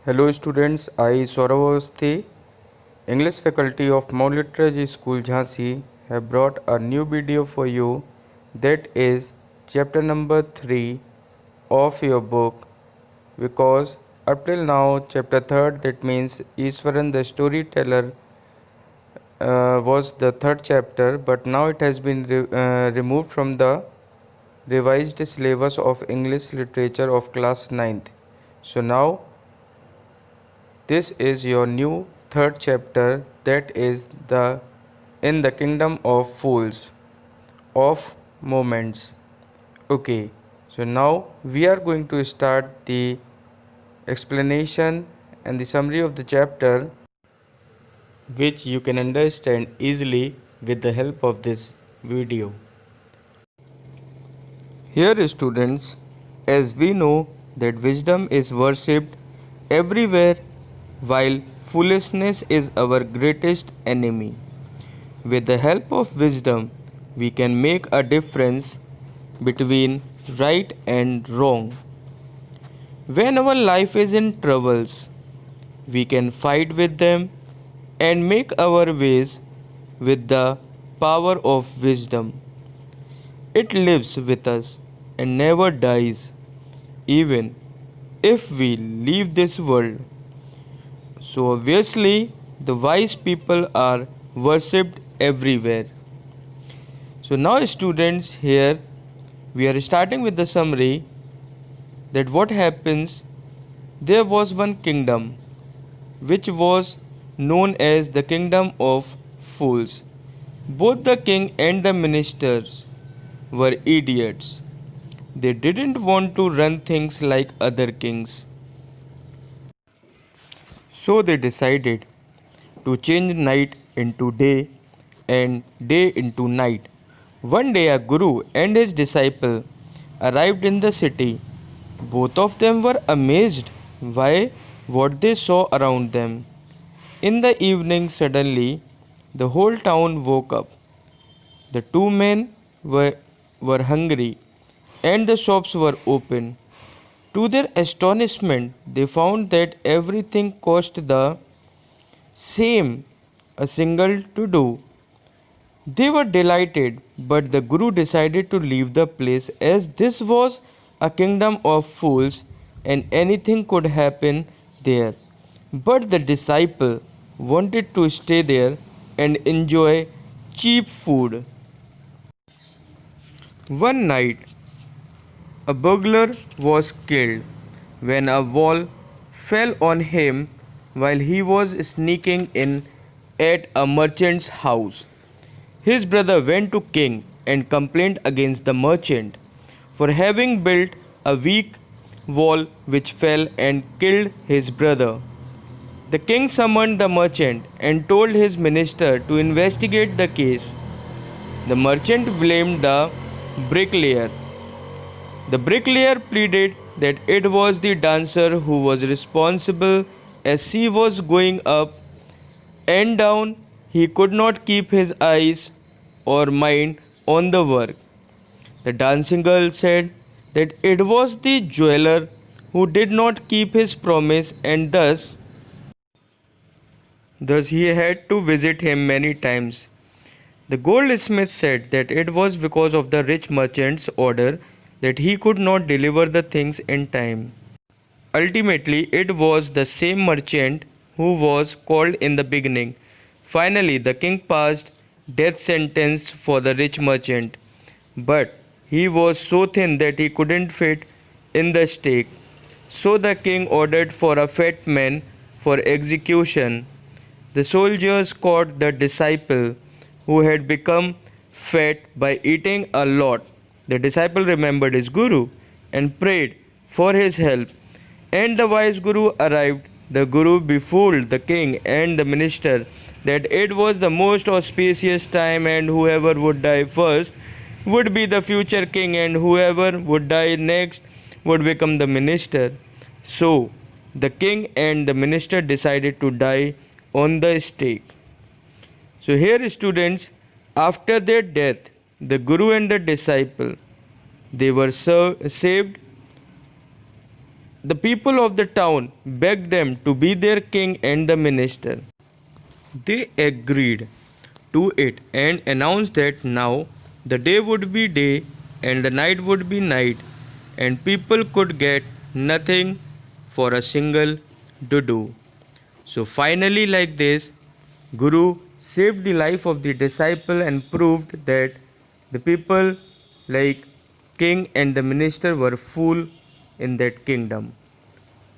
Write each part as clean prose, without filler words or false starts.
Hello students, I Saurav Awasthi, English faculty of Mount Literacy School Jhansi have brought a new video for you, that is chapter number 3 of your book, because up till now chapter 3rd, that means Iswaran the storyteller, was the third chapter, but now it has been removed from the revised syllabus of English literature of class 9th. So now this is your new third chapter, that is the In the Kingdom of Fools of Moments. Okay, so now we are going to start the explanation and the summary of the chapter, which you can understand easily with the help of this video. Here students, as we know that wisdom is worshipped everywhere while foolishness is our greatest enemy. With the help of wisdom, we can make a difference between right and wrong. When our life is in troubles, we can fight with them and make our ways with the power of wisdom. It lives with us and never dies, even if we leave this world. So obviously, the wise people are worshipped everywhere. So now students, here we are starting with the summary, that what happens. There was one kingdom which was known as the kingdom of fools. Both the king and the ministers were idiots. They didn't want to run things like other kings. So they decided to change night into day and day into night. One day a guru and his disciple arrived in the city. Both of them were amazed by what they saw around them. In the evening, suddenly, the whole town woke up. The two men were hungry and the shops were open. To their astonishment, they found that everything cost the same, a single to do. They were delighted, but the Guru decided to leave the place, as this was a kingdom of fools and anything could happen there. But the disciple wanted to stay there and enjoy cheap food. One night, a burglar was killed when a wall fell on him while he was sneaking in at a merchant's house. His brother went to king and complained against the merchant for having built a weak wall which fell and killed his brother. The king summoned the merchant and told his minister to investigate the case. The merchant blamed the bricklayer. The bricklayer pleaded that it was the dancer who was responsible, as she was going up and down. He could not keep his eyes or mind on the work. The dancing girl said that it was the jeweler who did not keep his promise, and thus he had to visit him many times. The goldsmith said that it was because of the rich merchant's order that he could not deliver the things in time. Ultimately, it was the same merchant who was called in the beginning. Finally, the king passed death sentence for the rich merchant, but he was so thin that he couldn't fit in the stake. So the king ordered for a fat man for execution. The soldiers caught the disciple who had become fat by eating a lot. The disciple remembered his guru and prayed for his help. And the wise guru arrived. The guru befooled the king and the minister that it was the most auspicious time, and whoever would die first would be the future king, and whoever would die next would become the minister. So the king and the minister decided to die on the stake. So here students, after their death, the guru and the disciple, they were saved the people of the town begged them to be their king and the minister. They agreed to it and announced that now the day would be day and the night would be night, and people could get nothing for a single dudu. So finally, like this, Guru saved the life of the disciple and proved that the people like king and the minister were fool in that kingdom.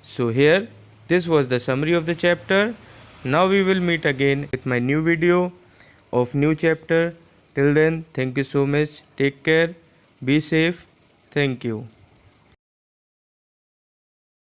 So here, this was the summary of the chapter. Now we will meet again with my new video of new chapter. Till then, thank you so much. Take care. Be safe. Thank you.